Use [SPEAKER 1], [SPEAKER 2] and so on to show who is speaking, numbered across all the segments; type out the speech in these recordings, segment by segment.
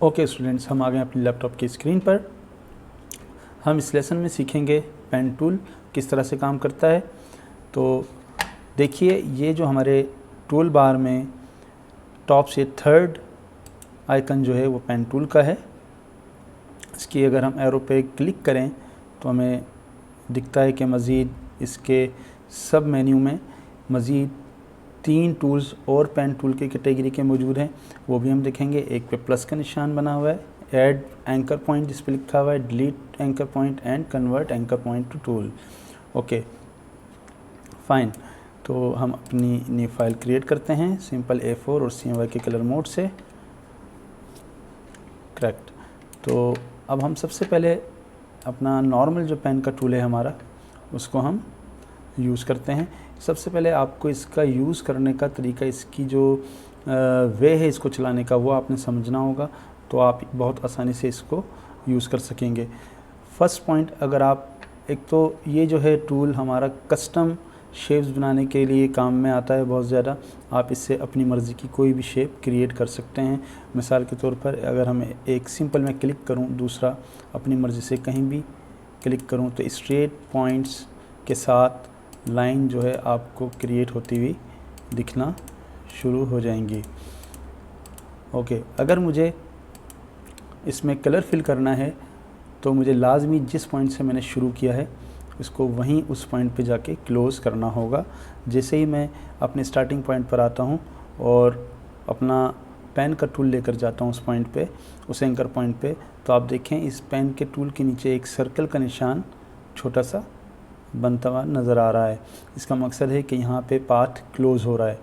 [SPEAKER 1] Okay students, हम आ गए अपनी लैपटॉप की स्क्रीन पर। हम इस लेसन में सीखेंगे पेन टूल किस तरह से काम करता है। तो देखिए, ये जो हमारे टूल बार में टॉप से थर्ड आइकन जो है वो पेन टूल का है। इसकी अगर हम एरो पे क्लिक करें तो हमें दिखता है कि मज़ीद इसके सब मेन्यू में मज़ीद 3 टूल्स और पेन टूल के कैटेगरी के मौजूद हैं, वो भी हम देखेंगे। एक पे प्लस का निशान बना हुआ है, ऐड एंकर पॉइंट जिस पे लिखा हुआ है, delete anchor point and convert anchor point two tool. Okay fine, तो हम अपनी न्यू फाइल क्रिएट करते हैं सिंपल A4 और CMY के कलर मोड से। करेक्ट। तो अब हम सबसे पहले अपना नॉर्मल जो पेन का टूल है हमारा, उसको हम यूज़ करते हैं। सबसे पहले आपको इसका यूज़ करने का तरीका, इसकी जो वे है इसको चलाने का, वो आपने समझना होगा, तो आप बहुत आसानी से इसको यूज़ कर सकेंगे। फर्स्ट पॉइंट, अगर आप एक तो ये जो है टूल हमारा कस्टम शेप्स बनाने के लिए काम में आता है बहुत ज़्यादा। आप इससे अपनी मर्ज़ी की कोई भी शेप क्रिएट कर सकते हैं। मिसाल के तौर पर अगर हम एक सिंपल मैं क्लिक करूं, दूसरा अपनी मर्ज़ी से कहीं भी क्लिक करूं, तो स्ट्रेट पॉइंट्स के साथ लाइन जो है आपको क्रिएट होती हुई दिखना शुरू हो जाएंगी। ओके, अगर मुझे इसमें कलर फिल करना है तो मुझे लाजमी जिस पॉइंट से मैंने शुरू किया है इसको वहीं उस पॉइंट पे जाके क्लोज़ करना होगा। जैसे ही मैं अपने स्टार्टिंग पॉइंट पर आता हूँ और अपना पेन का टूल लेकर जाता हूँ उस पॉइंट पे, उस एंकर पॉइंट पे, तो आप देखें इस पेन के टूल के नीचे एक सर्कल का निशान छोटा सा बनता हुआ नज़र आ रहा है। इसका मकसद है कि यहाँ पे पाथ क्लोज़ हो रहा है,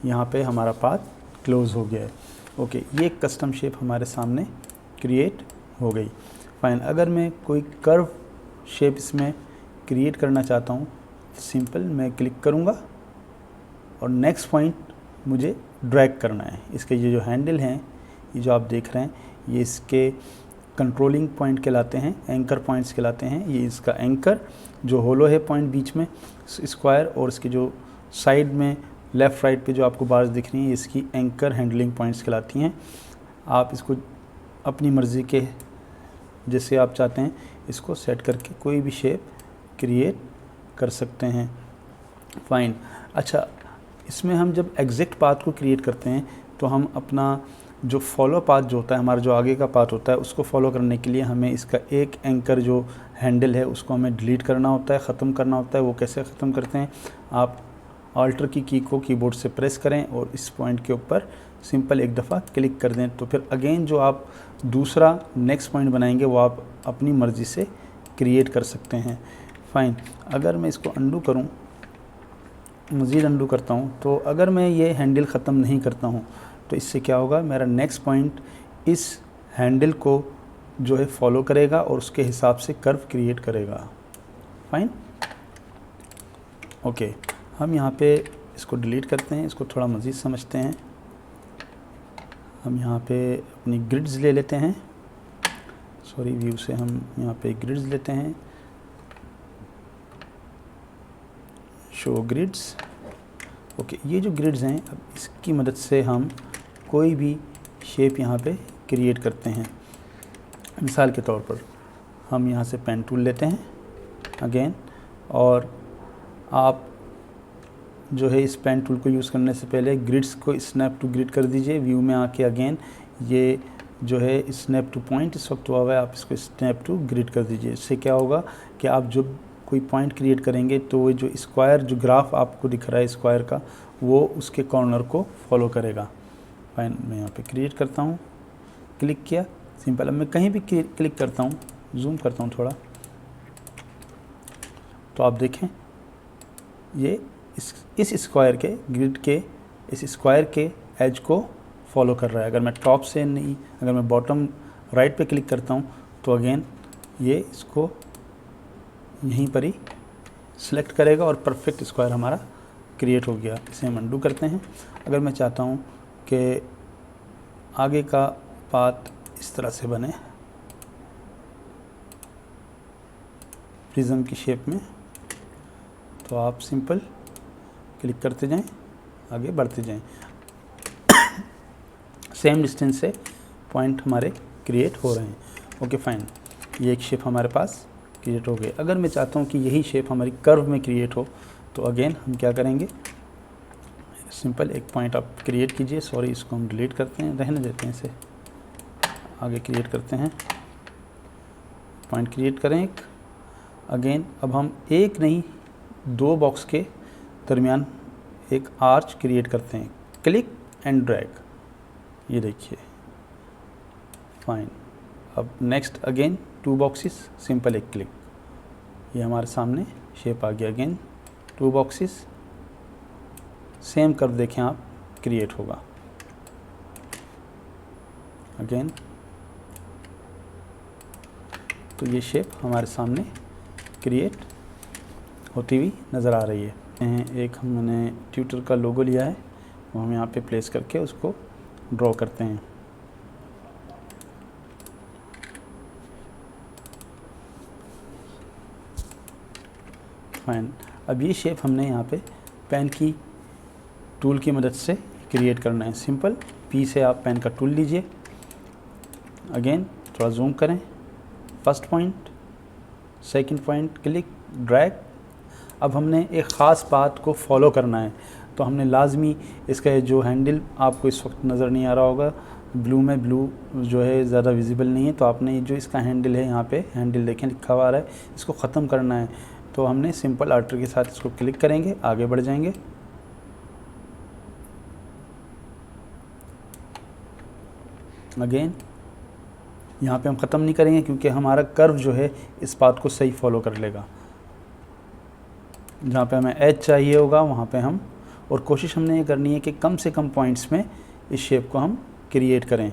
[SPEAKER 1] यहाँ पे हमारा पाथ क्लोज़ हो गया है। ओके, ये कस्टम शेप हमारे सामने क्रिएट हो गई। फाइन, अगर मैं कोई कर्व शेप इसमें क्रिएट करना चाहता हूँ, सिंपल मैं क्लिक करूँगा और नेक्स्ट पॉइंट मुझे ड्रैग करना है। इसके ये जो हैंडल हैं, ये जो आप देख रहे हैं, ये इसके कंट्रोलिंग पॉइंट कहलाते हैं, एंकर पॉइंट्स कहलाते हैं। ये इसका एंकर जो होलो है पॉइंट बीच में स्क्वायर, और इसके जो साइड में लेफ़्ट राइट पे जो आपको बार्स दिख रही हैं, इसकी एंकर हैंडलिंग पॉइंट्स कहलाती हैं। आप इसको अपनी मर्ज़ी के जैसे आप चाहते हैं इसको सेट करके कोई भी शेप क्रिएट कर सकते हैं। फाइन, अच्छा, इसमें हम जब एग्जैक्ट पाथ को क्रिएट करते हैं तो हम अपना जो फॉलो पाथ जो होता है, हमारा जो आगे का पाथ होता है, उसको फॉलो करने के लिए हमें इसका एक एंकर जो हैंडल है उसको हमें डिलीट करना होता है, ख़त्म करना होता है। वो कैसे ख़त्म करते हैं, आप ऑल्टर की को कीबोर्ड से प्रेस करें और इस पॉइंट के ऊपर सिंपल एक दफ़ा क्लिक कर दें, तो फिर अगेन जो आप दूसरा नेक्स्ट पॉइंट बनाएंगे वो आप अपनी मर्ज़ी से क्रिएट कर सकते हैं। फ़ाइन, अगर मैं इसको अंडू करूँ, मज़ीद अंडू करता हूँ, तो अगर मैं ये हैंडल ख़त्म नहीं करता हूँ तो इससे क्या होगा, मेरा नेक्स्ट पॉइंट इस हैंडल को जो है फॉलो करेगा और उसके हिसाब से कर्व क्रिएट करेगा। फाइन, ओके, हम यहाँ पे इसको डिलीट करते हैं, इसको थोड़ा मज़ीद समझते हैं। हम यहाँ पे अपनी ग्रिड्स ले लेते हैं, सॉरी, व्यू से हम यहाँ पे ग्रिड्स लेते हैं, शो ग्रिड्स। ओके, ये जो ग्रिड्स हैं, अब इसकी मदद से हम कोई भी शेप यहाँ पे क्रिएट करते हैं। मिसाल के तौर पर हम यहाँ से पेन टूल लेते हैं अगेन, और आप जो है इस पेन टूल को यूज़ करने से पहले ग्रिड्स को स्नैप टू ग्रिड कर दीजिए। व्यू में आके अगेन ये जो है स्नैप टू पॉइंट इस वक्त हुआ है, आप इसको स्नैप टू ग्रिड कर दीजिए। इससे क्या होगा कि आप जब कोई पॉइंट क्रिएट करेंगे तो वो जो स्क्वायर जो ग्राफ आपको दिख रहा है स्क्वायर का, वो उसके कॉर्नर को फॉलो करेगा। फाइन, मैं यहाँ पे क्रिएट करता हूँ, क्लिक किया, सिंपल। अब मैं कहीं भी क्लिक करता हूँ, जूम करता हूँ थोड़ा, तो आप देखें ये इस स्क्वायर के ग्रिड के इस स्क्वायर के एज को फॉलो कर रहा है। अगर मैं टॉप से नहीं, अगर मैं बॉटम राइट पे क्लिक करता हूँ तो अगेन ये इसको यहीं पर ही सिलेक्ट करेगा और परफेक्ट स्क्वायर हमारा क्रिएट हो गया। इसे हम अंडू करते हैं। अगर मैं चाहता हूँ कि आगे का पाथ इस तरह से बने प्रिज्म की शेप में, तो आप सिंपल क्लिक करते जाएं, आगे बढ़ते जाएं। सेम डिस्टेंस से पॉइंट हमारे क्रिएट हो रहे हैं। ओके फाइन, ये एक शेप हमारे पास क्रिएट हो गई। अगर मैं चाहता हूँ कि यही शेप हमारी कर्व में क्रिएट हो तो अगेन हम क्या करेंगे, सिंपल एक पॉइंट आप क्रिएट कीजिए। सॉरी, इसको हम डिलीट करते हैं, रहने देते हैं, इसे आगे क्रिएट करते हैं। पॉइंट क्रिएट करें एक। अगेन अब हम एक नहीं 2 बॉक्स के दरमियान एक आर्च क्रिएट करते हैं। क्लिक एंड ड्रैग, ये देखिए, फाइन। अब नेक्स्ट अगेन 2 बॉक्सेस, सिंपल एक क्लिक, ये हमारे सामने शेप आ गया। अगेन 2 बॉक्सेस, सेम कर्व देखें आप क्रिएट होगा। अगेन तो ये शेप हमारे सामने क्रिएट होती हुई नज़र आ रही है। एक हमने ट्विटर का लोगो लिया है, वो हम यहाँ पे प्लेस करके उसको ड्रॉ करते हैं। फाइन, अब ये शेप हमने यहाँ पे पेन की टूल की मदद से क्रिएट करना है। सिंपल पी से आप पेन का टूल लीजिए। अगेन थोड़ा जूम करें, first point, second point, click, drag. अब हमने एक ख़ास बात को फॉलो करना है, तो हमने लाजमी इसका जो हैंडल आपको इस वक्त नज़र नहीं आ रहा होगा, ब्लू में ब्लू जो है ज़्यादा विजिबल नहीं है, तो आपने जो इसका हैंडल है यहाँ पे हैंडल देखें लिखा हुआ आ रहा है, इसको ख़त्म करना है। तो हमने सिंपल आर्टर के साथ इसको क्लिक करेंगे, आगे बढ़ जाएंगे। अगेन यहाँ पे हम ख़त्म नहीं करेंगे क्योंकि हमारा कर्व जो है इस बात को सही फॉलो कर लेगा। जहाँ पे हमें एज चाहिए होगा वहाँ पे हम, और कोशिश हमने ये करनी है कि कम से कम पॉइंट्स में इस शेप को हम क्रिएट करें।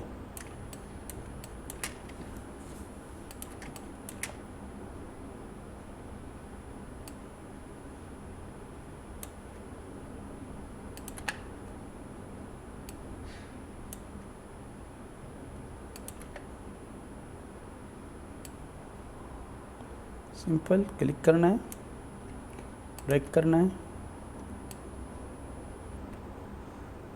[SPEAKER 1] सिंपल क्लिक करना है, ड्रैग करना है।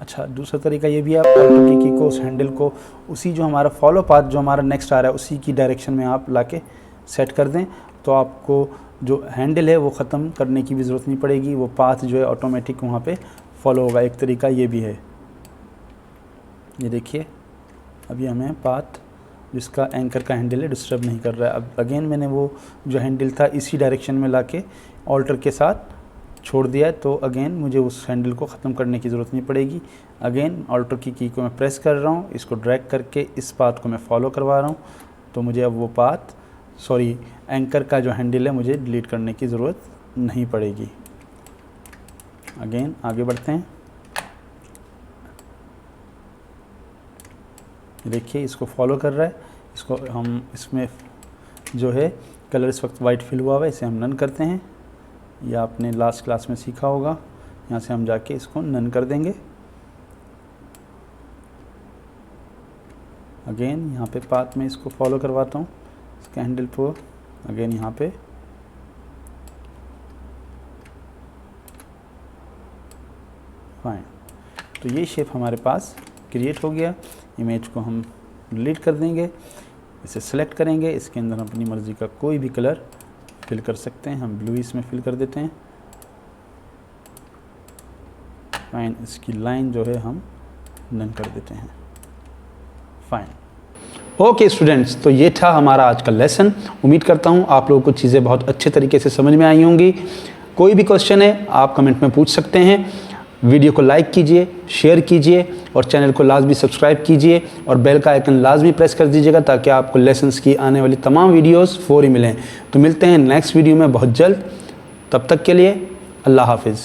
[SPEAKER 1] अच्छा, दूसरा तरीका ये भी है, आप की को, उस हैंडल को उसी जो हमारा फॉलो पाथ जो हमारा नेक्स्ट आ रहा है उसी की डायरेक्शन में आप लाके सेट कर दें, तो आपको जो हैंडल है वो ख़त्म करने की भी ज़रूरत नहीं पड़ेगी, वो पाथ जो है ऑटोमेटिक वहाँ पे फॉलो होगा। एक तरीका ये भी है। ये देखिए, अभी हमें पाथ जिसका एंकर का हैंडल है डिस्टर्ब नहीं कर रहा है। अब अगेन मैंने वो जो हैंडल था इसी डायरेक्शन में लाके ऑल्टर के साथ छोड़ दिया है, तो अगेन मुझे उस हैंडल को ख़त्म करने की ज़रूरत नहीं पड़ेगी। अगेन ऑल्टर की को मैं प्रेस कर रहा हूँ, इसको ड्रैग करके इस पाथ को मैं फॉलो करवा रहा हूँ, तो मुझे अब वो पाथ एंकर का जो हैंडल है मुझे डिलीट करने की ज़रूरत नहीं पड़ेगी। अगेन आगे बढ़ते हैं। देखिए, इसको फॉलो कर रहा है, इसको हम इसमें जो है कलर इस वक्त वाइट फिल हुआ हुआ है, इसे हम नन करते हैं। ये आपने लास्ट क्लास में सीखा होगा, यहाँ से हम जाके इसको नन कर देंगे। अगेन यहाँ पे पाथ में इसको फॉलो करवाता हूँ, इसके हैंडल को अगेन यहाँ पे फाइन। तो ये शेप हमारे पास क्रिएट हो गया। इमेज को हम डिलीट कर देंगे, इसे सेलेक्ट करेंगे, इसके अंदर हम अपनी मर्ज़ी का कोई भी कलर फिल कर सकते हैं। हम ब्लू इसमें फिल कर देते हैं। फाइन, इसकी लाइन जो है हम नन कर देते हैं। फाइन। ओके स्टूडेंट्स, तो ये था हमारा आज का लेसन। उम्मीद करता हूँ आप लोगों को चीज़ें बहुत अच्छे तरीके से समझ में आई होंगी। कोई भी क्वेश्चन है आप कमेंट में पूछ सकते हैं। वीडियो को लाइक कीजिए, शेयर कीजिए और चैनल को लाजमी सब्सक्राइब कीजिए और बेल का आइकन लाजमी प्रेस कर दीजिएगा ताकि आपको लेसन्स की आने वाली तमाम वीडियोस फौरी मिलें। तो मिलते हैं नेक्स्ट वीडियो में बहुत जल्द। तब तक के लिए अल्लाह हाफिज़।